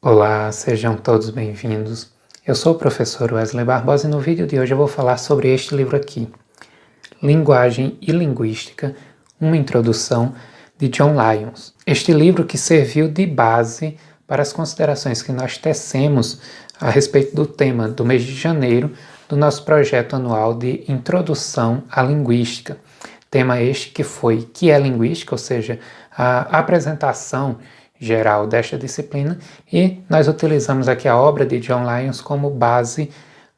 Olá, sejam todos bem-vindos. Eu sou o professor Wesley Barbosa e no vídeo de hoje eu vou falar sobre este livro aqui, Linguagem e Linguística, uma introdução, de John Lyons. Este livro que serviu de base para as considerações que nós tecemos a respeito do tema do mês de janeiro do nosso projeto anual de Introdução à Linguística. Tema este que é linguística, ou seja, a apresentação geral desta disciplina, e nós utilizamos aqui a obra de John Lyons como base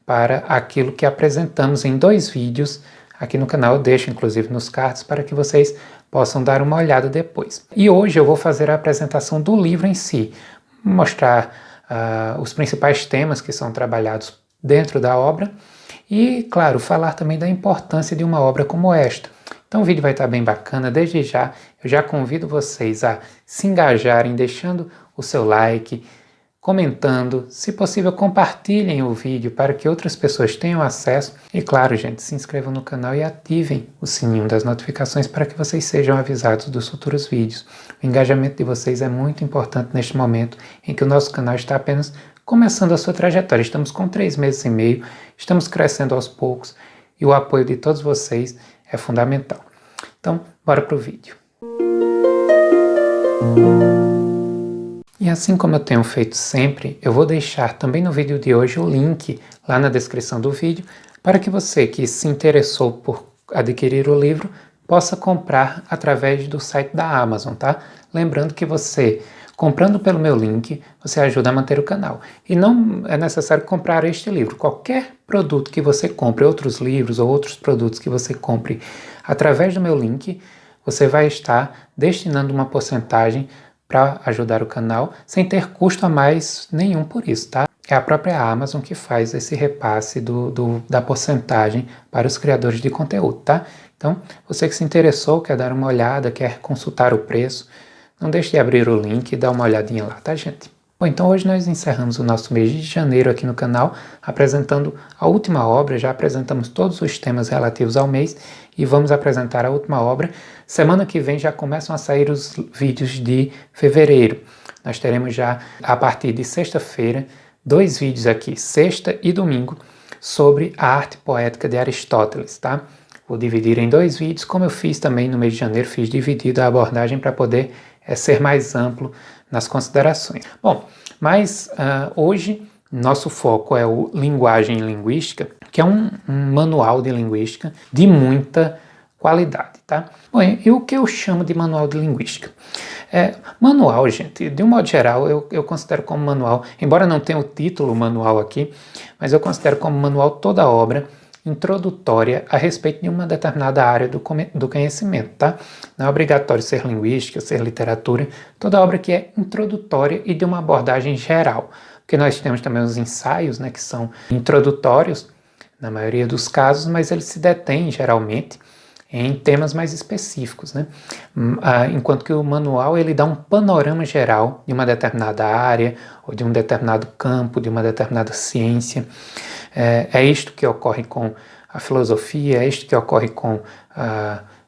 para aquilo que apresentamos em 2 vídeos aqui no canal. Eu deixo inclusive nos cards para que vocês possam dar uma olhada depois. E hoje eu vou fazer a apresentação do livro em si, mostrar os principais temas que são trabalhados dentro da obra e, claro, falar também da importância de uma obra como esta. Então o vídeo vai estar bem bacana. Desde já, eu já convido vocês a se engajarem deixando o seu like, comentando, se possível compartilhem o vídeo para que outras pessoas tenham acesso e, claro, gente, se inscrevam no canal e ativem o sininho das notificações para que vocês sejam avisados dos futuros vídeos. O engajamento de vocês é muito importante neste momento em que o nosso canal está apenas começando a sua trajetória. Estamos com 3 meses e meio, estamos crescendo aos poucos e o apoio de todos vocês é fundamental. Então, bora pro vídeo. E assim como eu tenho feito sempre, eu vou deixar também no vídeo de hoje o link lá na descrição do vídeo para que você que se interessou por adquirir o livro possa comprar através do site da Amazon, tá? Lembrando que você, comprando pelo meu link, você ajuda a manter o canal. E não é necessário comprar este livro. Qualquer produto que você compre, outros livros ou outros produtos que você compre através do meu link, você vai estar destinando uma porcentagem para ajudar o canal, sem ter custo a mais nenhum por isso, tá? É a própria Amazon que faz esse repasse da porcentagem para os criadores de conteúdo, tá? Então, você que se interessou, quer dar uma olhada, quer consultar o preço, não deixe de abrir o link e dar uma olhadinha lá, tá, gente? Bom, então hoje nós encerramos o nosso mês de janeiro aqui no canal, apresentando a última obra. Já apresentamos todos os temas relativos ao mês e vamos apresentar a última obra. Semana que vem já começam a sair os vídeos de fevereiro. Nós teremos já, a partir de sexta-feira, 2 vídeos aqui, sexta e domingo, sobre a arte poética de Aristóteles, tá? Vou dividir em 2 vídeos, como eu fiz também no mês de janeiro, fiz dividido a abordagem para poder ser mais amplo nas considerações. Bom, mas hoje nosso foco é o Linguagem e Linguística, que é um manual de linguística de muita qualidade, tá? Bom, e o que eu chamo de manual de linguística? Manual, gente, de um modo geral, eu considero como manual, embora não tenha o título manual aqui, mas eu considero como manual toda a obra introdutória a respeito de uma determinada área do conhecimento, tá? Não é obrigatório ser linguística, ser literatura, toda obra que é introdutória e de uma abordagem geral, porque nós temos também os ensaios, né, que são introdutórios, na maioria dos casos, mas eles se detêm, geralmente, em temas mais específicos, né? Enquanto que o manual ele dá um panorama geral de uma determinada área, ou de um determinado campo, de uma determinada ciência. É isto que ocorre com a filosofia, é isto que ocorre com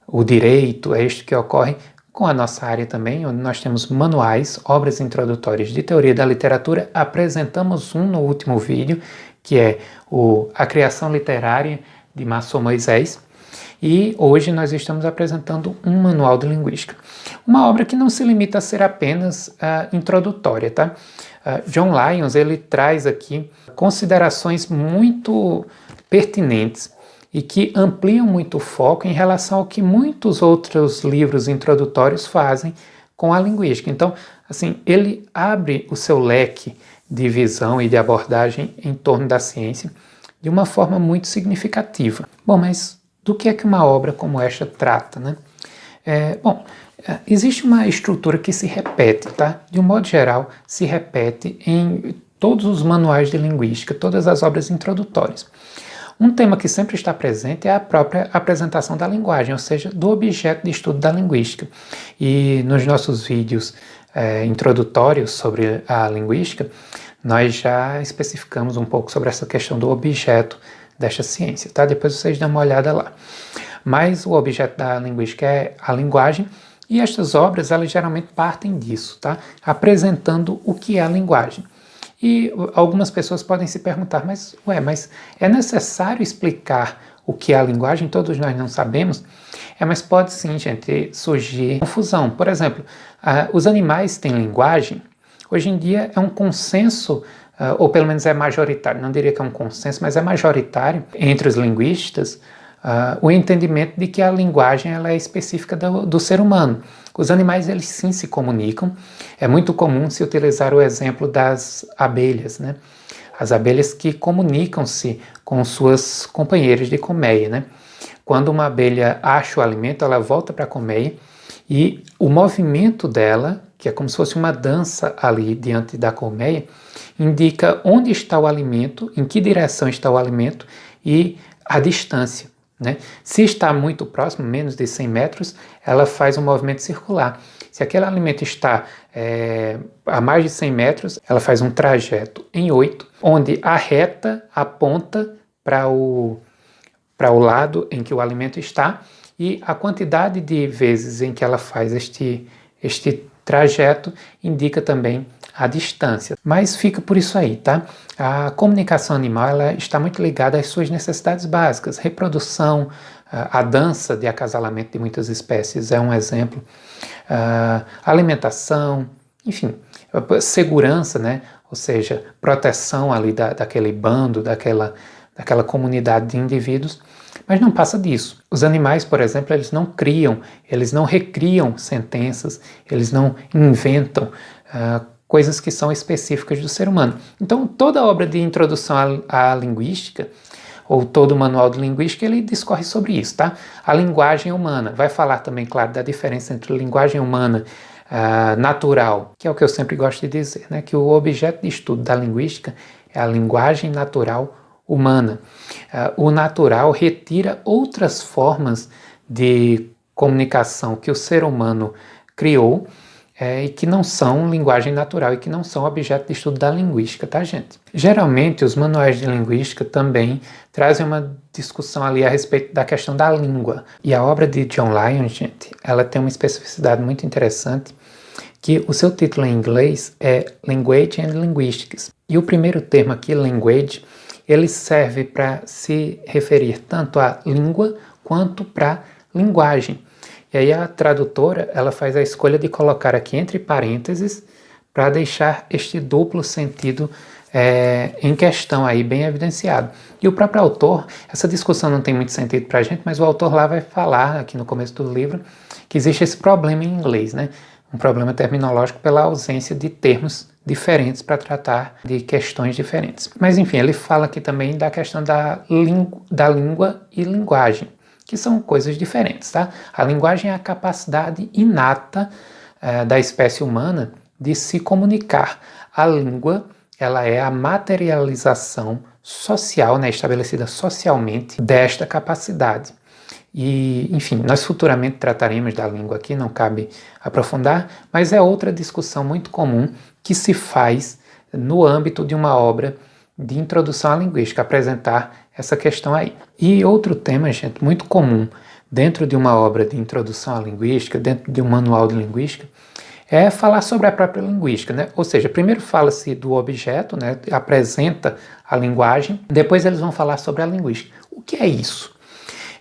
o direito, é isto que ocorre com a nossa área também, onde nós temos manuais, obras introdutórias de teoria da literatura. Apresentamos um no último vídeo, que é a criação literária de Márcio Moisés, e hoje nós estamos apresentando um manual de linguística. Uma obra que não se limita a ser apenas introdutória, tá? John Lyons, ele traz aqui considerações muito pertinentes e que ampliam muito o foco em relação ao que muitos outros livros introdutórios fazem com a linguística. Então, assim, ele abre o seu leque de visão e de abordagem em torno da ciência de uma forma muito significativa. Bom, mas do que é que uma obra como esta trata, né? Existe uma estrutura que se repete, tá? De um modo geral, se repete em todos os manuais de linguística, todas as obras introdutórias. Um tema que sempre está presente é a própria apresentação da linguagem, ou seja, do objeto de estudo da linguística. E nos nossos vídeos introdutórios sobre a linguística, nós já especificamos um pouco sobre essa questão do objeto desta ciência, tá? Depois vocês dão uma olhada lá. Mas o objeto da linguística é a linguagem, E estas obras, elas geralmente partem disso, tá? Apresentando o que é a linguagem. E algumas pessoas podem se perguntar, mas é necessário explicar o que é a linguagem? Todos nós não sabemos. Mas pode sim, gente, surgir confusão. Por exemplo, os animais têm linguagem. Hoje em dia é um consenso, ou pelo menos é majoritário, não diria que é um consenso, mas é majoritário entre os linguistas, o entendimento de que a linguagem ela é específica do ser humano. Os animais, eles sim se comunicam. É muito comum se utilizar o exemplo das abelhas, né? As abelhas que comunicam-se com suas companheiras de colmeia, né? Quando uma abelha acha o alimento, ela volta para a colmeia e o movimento dela, que é como se fosse uma dança ali diante da colmeia, indica onde está o alimento, em que direção está o alimento e a distância, né? Se está muito próximo, menos de 100 metros, ela faz um movimento circular. Se aquele alimento está a mais de 100 metros, ela faz um trajeto em 8, onde a reta aponta para o lado em que o alimento está e a quantidade de vezes em que ela faz este trajeto indica também a distância. Mas fica por isso aí, tá? A comunicação animal ela está muito ligada às suas necessidades básicas, reprodução, a dança de acasalamento de muitas espécies é um exemplo, alimentação, enfim, segurança, né? Ou seja, proteção ali daquele bando, daquela comunidade de indivíduos, mas não passa disso. Os animais, por exemplo, eles não criam, eles não recriam sentenças, eles não inventam coisas que são específicas do ser humano. Então, toda obra de introdução à linguística, ou todo o manual de linguística, ele discorre sobre isso, tá? A linguagem humana, vai falar também, claro, da diferença entre linguagem humana natural, que é o que eu sempre gosto de dizer, né? Que o objeto de estudo da linguística é a linguagem natural humana. O natural retira outras formas de comunicação que o ser humano criou e que não são linguagem natural e que não são objeto de estudo da linguística, tá, gente? Geralmente, os manuais de linguística também trazem uma discussão ali a respeito da questão da língua. E a obra de John Lyon, gente, ela tem uma especificidade muito interessante, que o seu título em inglês é Language and Linguistics. E o primeiro termo aqui, language, ele serve para se referir tanto à língua quanto para linguagem. E aí a tradutora ela faz a escolha de colocar aqui entre parênteses para deixar este duplo sentido em questão aí bem evidenciado. E o próprio autor, essa discussão não tem muito sentido para a gente, mas o autor lá vai falar aqui no começo do livro que existe esse problema em inglês, né? Um problema terminológico pela ausência de termos diferentes para tratar de questões diferentes. Mas enfim, ele fala aqui também da questão da língua e linguagem, que são coisas diferentes, tá? A linguagem é a capacidade inata da espécie humana de se comunicar. A língua, ela é a materialização social, né, estabelecida socialmente desta capacidade. E, enfim, nós futuramente trataremos da língua aqui, não cabe aprofundar, mas é outra discussão muito comum que se faz no âmbito de uma obra de introdução à linguística, apresentar essa questão aí. E outro tema, gente, muito comum dentro de uma obra de introdução à linguística, dentro de um manual de linguística, é falar sobre a própria linguística, né? Ou seja, primeiro fala-se do objeto, né? Apresenta a linguagem, depois eles vão falar sobre a linguística. O que é isso?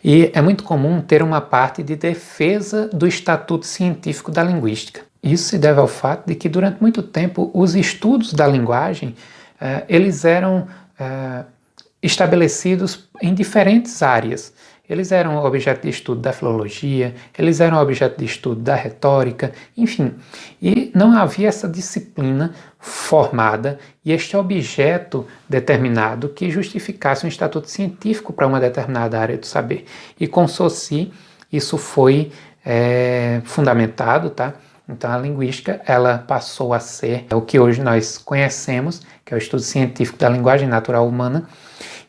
E é muito comum ter uma parte de defesa do estatuto científico da linguística. Isso se deve ao fato de que durante muito tempo os estudos da linguagem eles eram estabelecidos em diferentes áreas. Eles eram objeto de estudo da filologia, eles eram objeto de estudo da retórica, enfim. E não havia essa disciplina formada e este objeto determinado que justificasse um estatuto científico para uma determinada área do saber. E com Saussure isso foi fundamentado, tá? Então a linguística ela passou a ser o que hoje nós conhecemos, que é o estudo científico da linguagem natural humana.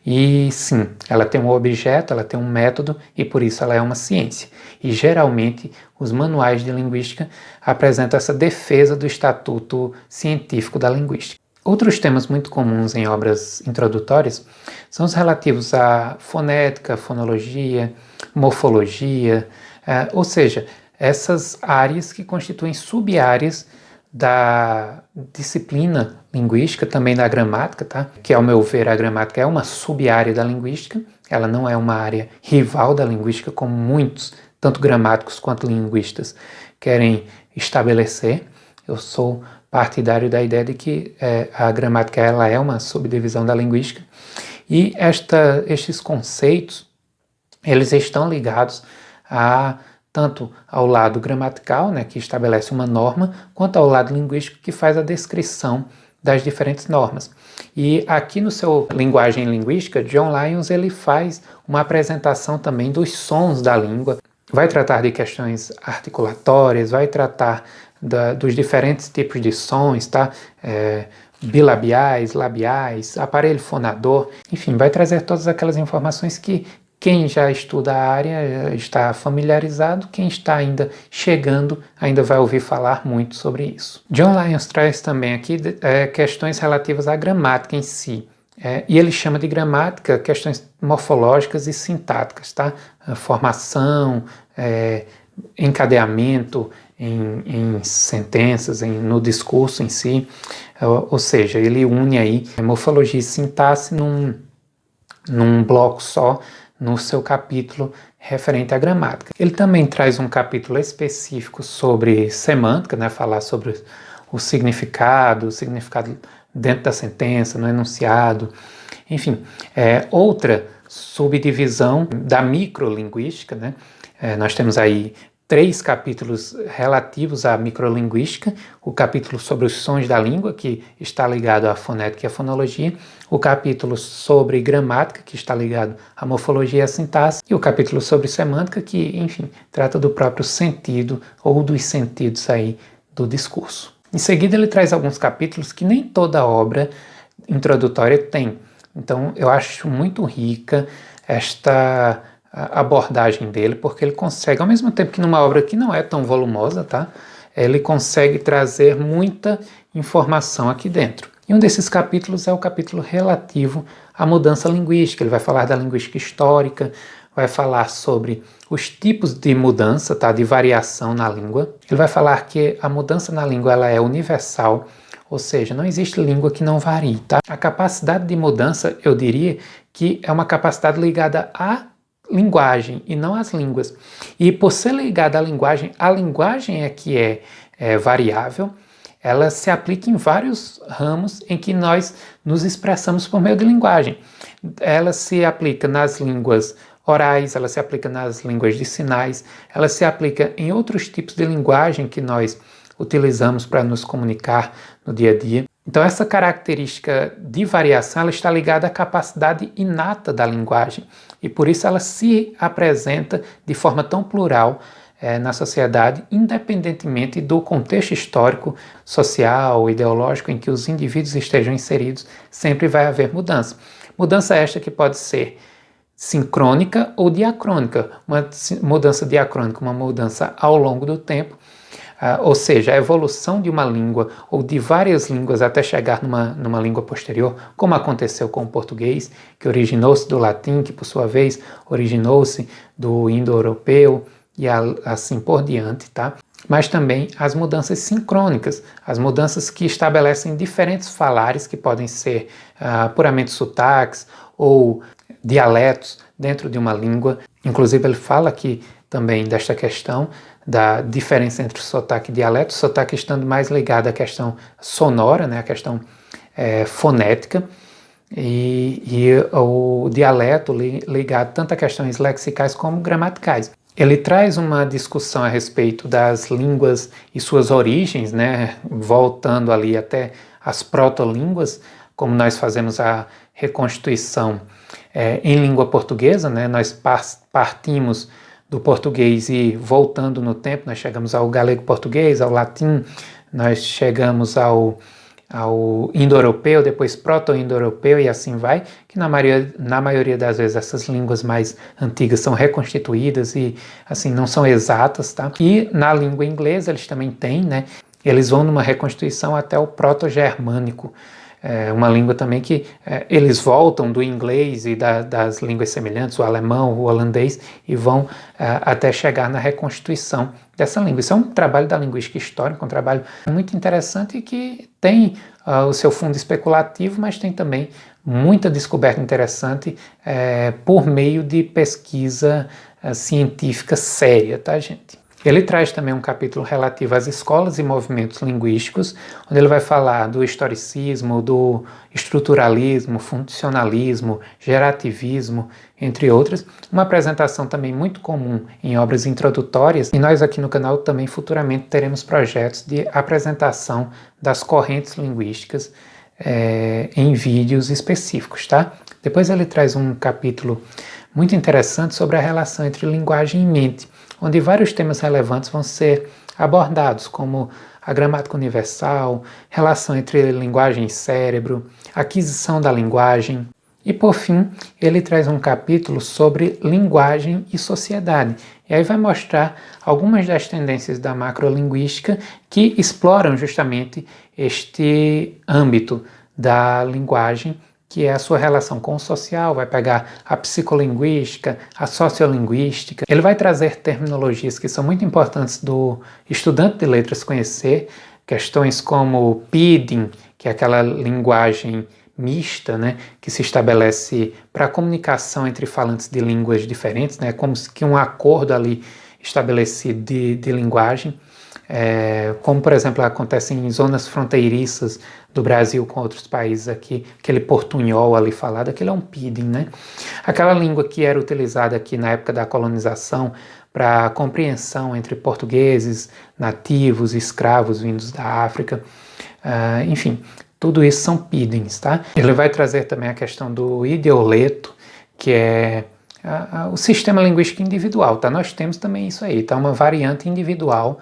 E sim, ela tem um objeto, ela tem um método e por isso ela é uma ciência. E geralmente os manuais de linguística apresentam essa defesa do estatuto científico da linguística. Outros temas muito comuns em obras introdutórias são os relativos à fonética, fonologia, morfologia, ou seja, essas áreas que constituem sub-áreas da disciplina linguística, também da gramática, tá? Que, ao meu ver, a gramática é uma sub-área da linguística, ela não é uma área rival da linguística, como muitos, tanto gramáticos quanto linguistas, querem estabelecer. Eu sou partidário da ideia de que a gramática ela é uma subdivisão da linguística, e estes conceitos, eles estão ligados tanto ao lado gramatical, né, que estabelece uma norma, quanto ao lado linguístico, que faz a descrição das diferentes normas. E aqui no seu Linguagem e Linguística, John Lyons ele faz uma apresentação também dos sons da língua, vai tratar de questões articulatórias, vai tratar dos diferentes tipos de sons, tá? Bilabiais, labiais, aparelho fonador, enfim, vai trazer todas aquelas informações que quem já estuda a área está familiarizado, quem está ainda chegando ainda vai ouvir falar muito sobre isso. John Lyons traz também aqui questões relativas à gramática em si. E ele chama de gramática questões morfológicas e sintáticas, tá? Formação, encadeamento em sentenças, no discurso em si, ou seja, ele une aí morfologia e sintaxe num bloco só, no seu capítulo referente à gramática. Ele também traz um capítulo específico sobre semântica, né, falar sobre o significado dentro da sentença, no enunciado, enfim. Outra subdivisão da microlinguística, né, nós temos aí 3 capítulos relativos à microlinguística, o capítulo sobre os sons da língua, que está ligado à fonética e à fonologia, o capítulo sobre gramática, que está ligado à morfologia e à sintaxe, e o capítulo sobre semântica, que, enfim, trata do próprio sentido ou dos sentidos aí do discurso. Em seguida, ele traz alguns capítulos que nem toda obra introdutória tem. Então, eu acho muito rica esta abordagem dele, porque ele consegue, ao mesmo tempo que numa obra que não é tão volumosa, tá? Ele consegue trazer muita informação aqui dentro. E um desses capítulos é o capítulo relativo à mudança linguística. Ele vai falar da linguística histórica, vai falar sobre os tipos de mudança, tá? De variação na língua. Ele vai falar que a mudança na língua ela é universal, ou seja, não existe língua que não varie, tá? A capacidade de mudança, eu diria que é uma capacidade ligada à linguagem e não às línguas. E por ser ligada à linguagem, a linguagem é que é variável, ela se aplica em vários ramos em que nós nos expressamos por meio de linguagem. Ela se aplica nas línguas orais, ela se aplica nas línguas de sinais, ela se aplica em outros tipos de linguagem que nós utilizamos para nos comunicar no dia a dia. Então essa característica de variação ela está ligada à capacidade inata da linguagem e por isso ela se apresenta de forma tão plural na sociedade, independentemente do contexto histórico, social, ideológico em que os indivíduos estejam inseridos, sempre vai haver mudança. Mudança esta que pode ser sincrônica ou diacrônica. Uma mudança diacrônica, uma mudança ao longo do tempo, ou seja, a evolução de uma língua ou de várias línguas até chegar numa língua posterior, como aconteceu com o português, que originou-se do latim, que por sua vez originou-se do indo-europeu e assim por diante, tá? Mas também as mudanças sincrônicas, as mudanças que estabelecem diferentes falares que podem ser puramente sotaques ou dialetos dentro de uma língua. Inclusive ele fala aqui também desta questão da diferença entre sotaque e dialeto, o sotaque estando mais ligado à questão sonora, né, à questão fonética, e o dialeto ligado tanto a questões lexicais como gramaticais. Ele traz uma discussão a respeito das línguas e suas origens, né, voltando ali até as protolínguas, como nós fazemos a reconstituição em língua portuguesa, né, nós partimos do português e voltando no tempo, nós chegamos ao galego-português, ao latim, nós chegamos ao indo-europeu, depois proto-indo-europeu e assim vai, que na maioria das vezes essas línguas mais antigas são reconstituídas e assim não são exatas, tá? E na língua inglesa eles também têm, né? Eles vão numa reconstituição até o proto-germânico, uma língua também que eles voltam do inglês e das línguas semelhantes, o alemão, o holandês, e vão até chegar na reconstituição dessa língua. Isso é um trabalho da linguística histórica, um trabalho muito interessante e que tem o seu fundo especulativo, mas tem também muita descoberta interessante por meio de pesquisa científica séria, tá, gente? Ele traz também um capítulo relativo às escolas e movimentos linguísticos, onde ele vai falar do historicismo, do estruturalismo, funcionalismo, gerativismo, entre outras. Uma apresentação também muito comum em obras introdutórias, e nós aqui no canal também futuramente teremos projetos de apresentação das correntes linguísticas em vídeos específicos, tá? Depois ele traz um capítulo muito interessante sobre a relação entre linguagem e mente, onde vários temas relevantes vão ser abordados, como a gramática universal, relação entre linguagem e cérebro, aquisição da linguagem. E, por fim, ele traz um capítulo sobre linguagem e sociedade. E aí vai mostrar algumas das tendências da macrolinguística que exploram justamente este âmbito da linguagem, que é a sua relação com o social, vai pegar a psicolinguística, a sociolinguística. Ele vai trazer terminologias que são muito importantes do estudante de letras conhecer, questões como PIDing, que é aquela linguagem mista, né, que se estabelece para a comunicação entre falantes de línguas diferentes, né, como que um acordo ali estabelecido de linguagem. Como, por exemplo, acontece em zonas fronteiriças do Brasil com outros países aqui, aquele portunhol ali falado, aquele é um PIDing, né? Aquela língua que era utilizada aqui na época da colonização para compreensão entre portugueses, nativos, escravos vindos da África, enfim, tudo isso são PIDings, tá? Ele vai trazer também a questão do idioleto, que é o sistema linguístico individual, tá? Nós temos também isso aí, tá? Uma variante individual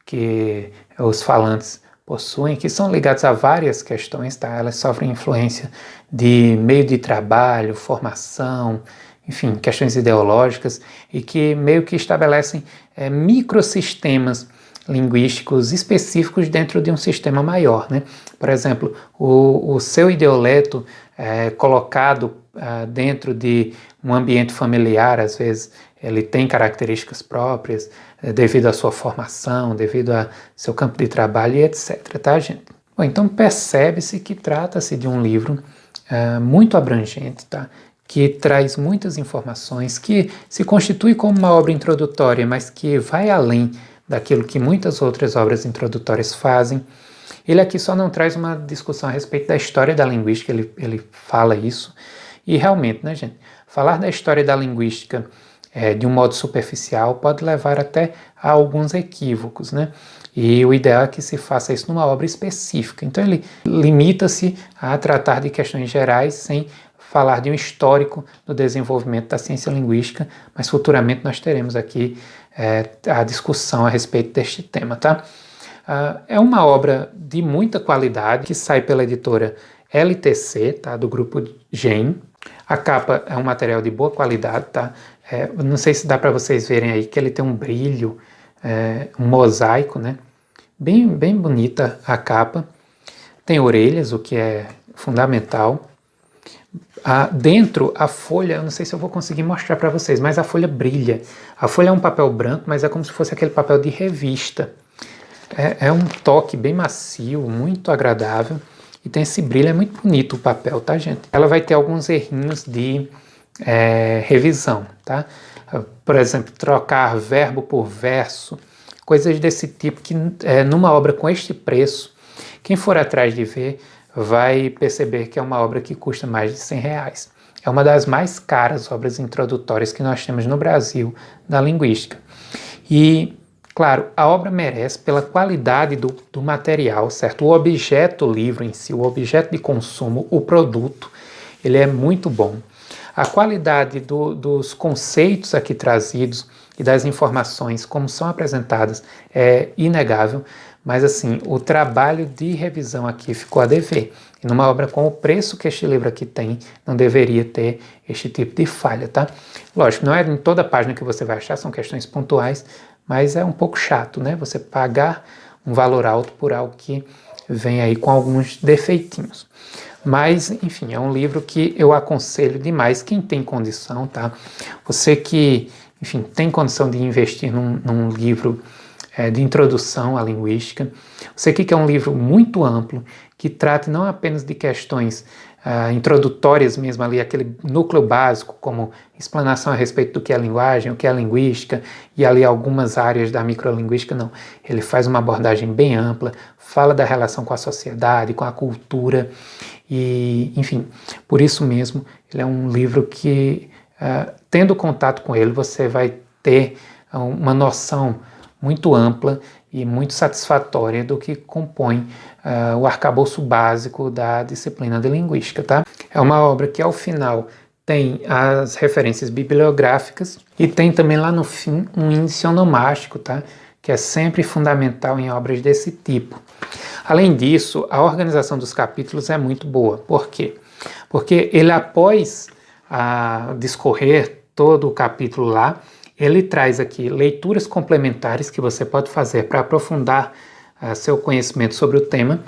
que os falantes possuem, que são ligados a várias questões, tá? Elas sofrem influência de meio de trabalho, formação, enfim, questões ideológicas, e que meio que estabelecem microsistemas linguísticos específicos dentro de um sistema maior, né? Por exemplo, o seu idioleto colocado dentro de um ambiente familiar, às vezes ele tem características próprias devido à sua formação, devido ao seu campo de trabalho e etc, tá, gente? Bom, então percebe-se que trata-se de um livro muito abrangente, tá? Que traz muitas informações, que se constitui como uma obra introdutória, mas que vai além daquilo que muitas outras obras introdutórias fazem. Ele aqui só não traz uma discussão a respeito da história da linguística, ele fala isso, e realmente, né, gente, falar da história da linguística de um modo superficial pode levar até a alguns equívocos, né? E o ideal é que se faça isso numa obra específica. Então ele limita-se a tratar de questões gerais sem falar de um histórico do desenvolvimento da ciência linguística, mas futuramente nós teremos aqui a discussão a respeito deste tema, tá? É uma obra de muita qualidade que sai pela editora LTC, tá? Do grupo GEM. A capa é um material de boa qualidade, tá? Não sei se dá para vocês verem aí que ele tem um brilho, um mosaico, né? Bem bonita a capa. Tem orelhas, o que é fundamental. Dentro, a folha, eu não sei se eu vou conseguir mostrar para vocês, mas a folha brilha. A folha é um papel branco, mas é como se fosse aquele papel de revista. É um toque bem macio, muito agradável. E tem esse brilho, é muito bonito o papel, tá, gente? Ela vai ter alguns errinhos de revisão, tá? Por exemplo, trocar verbo por verso, coisas desse tipo que numa obra com este preço, quem for atrás de ver vai perceber que é uma obra que custa mais de R$100. É uma das mais caras obras introdutórias que nós temos no Brasil da linguística. E, claro, a obra merece pela qualidade do material, certo? O objeto, o livro em si, o objeto de consumo, o produto, ele é muito bom. A qualidade dos conceitos aqui trazidos e das informações como são apresentadas é inegável, mas assim, o trabalho de revisão aqui ficou a dever. E numa obra com o preço que este livro aqui tem, não deveria ter este tipo de falha, tá? Lógico, não é em toda página que você vai achar, são questões pontuais, mas é um pouco chato, né? Você pagar um valor alto por algo que vem aí com alguns defeitinhos. Mas, enfim, é um livro que eu aconselho demais quem tem condição, tá? Você que, enfim, tem condição de investir num livro de introdução à linguística. Você que quer um livro muito amplo, que trate não apenas de questões introdutórias mesmo ali, aquele núcleo básico, como explanação a respeito do que é linguagem, o que é linguística, e ali algumas áreas da microlinguística, não. Ele faz uma abordagem bem ampla, fala da relação com a sociedade, com a cultura, e, enfim, por isso mesmo, ele é um livro que, tendo contato com ele, você vai ter uma noção muito ampla e muito satisfatória do que compõe o arcabouço básico da disciplina de linguística, tá? É uma obra que, ao final, tem as referências bibliográficas e tem também lá no fim um índice onomástico, tá? Que é sempre fundamental em obras desse tipo. Além disso, a organização dos capítulos é muito boa. Por quê? Porque ele, após discorrer todo o capítulo lá, ele traz aqui leituras complementares que você pode fazer para aprofundar seu conhecimento sobre o tema.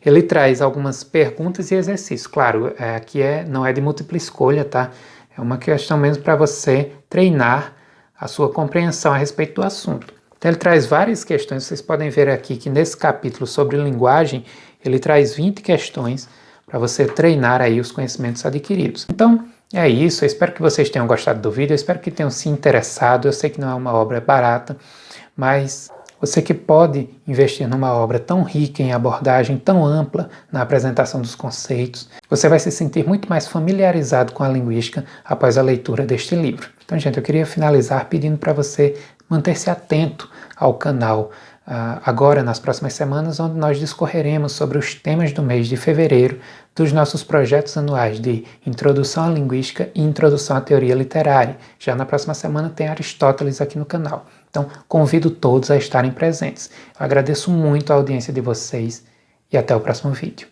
Ele traz algumas perguntas e exercícios. Claro, aqui não é de múltipla escolha, tá? É uma questão mesmo para você treinar a sua compreensão a respeito do assunto. Então ele traz várias questões, vocês podem ver aqui que nesse capítulo sobre linguagem, ele traz 20 questões para você treinar aí os conhecimentos adquiridos. Então, é isso, eu espero que vocês tenham gostado do vídeo, eu espero que tenham se interessado, eu sei que não é uma obra barata, mas você que pode investir numa obra tão rica em abordagem, tão ampla na apresentação dos conceitos, você vai se sentir muito mais familiarizado com a linguística após a leitura deste livro. Então, gente, eu queria finalizar pedindo para você manter-se atento ao canal agora nas próximas semanas, onde nós discorreremos sobre os temas do mês de fevereiro dos nossos projetos anuais de Introdução à Linguística e Introdução à Teoria Literária. Já na próxima semana tem Aristóteles aqui no canal. Então, convido todos a estarem presentes. Eu agradeço muito a audiência de vocês e até o próximo vídeo.